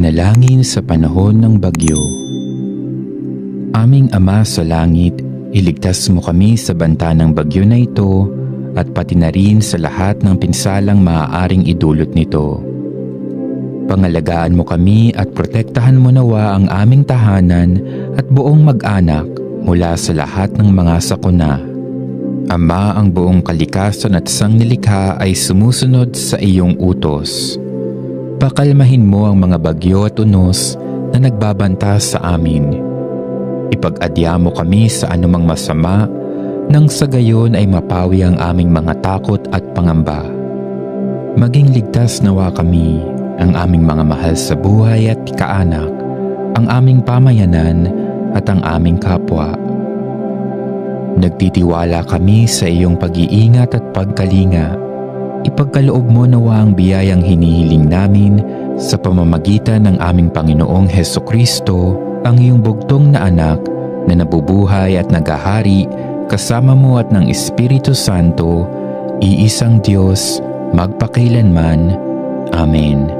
Nalangin sa panahon ng bagyo. Aming Ama sa langit, iligtas mo kami sa banta ng bagyo na ito at pati na rin sa lahat ng pinsalang maaaring idulot nito. Pangalagaan mo kami at protektahan mo nawa ang aming tahanan at buong mag-anak mula sa lahat ng mga sakuna. Ama, ang buong kalikasan at sangnilikha ay sumusunod sa iyong utos. Pakalmahin mo ang mga bagyo at unos na nagbabanta sa amin. Ipag-adya mo kami sa anumang masama nang sa gayon ay mapawi ang aming mga takot at pangamba. Maging ligtas nawa kami, ang aming mga mahal sa buhay at kaanak, ang aming pamayanan at ang aming kapwa. Nagtitiwala kami sa iyong pag-iingat at pagkalinga. Ipagkaloob mo nawa ang biyayang hinihiling namin sa pamamagitan ng aming Panginoong Hesukristo, ang iyong bugtong na anak na nabubuhay at nagahari kasama mo at ng Espiritu Santo, iisang Diyos, magpakailanman. Amen.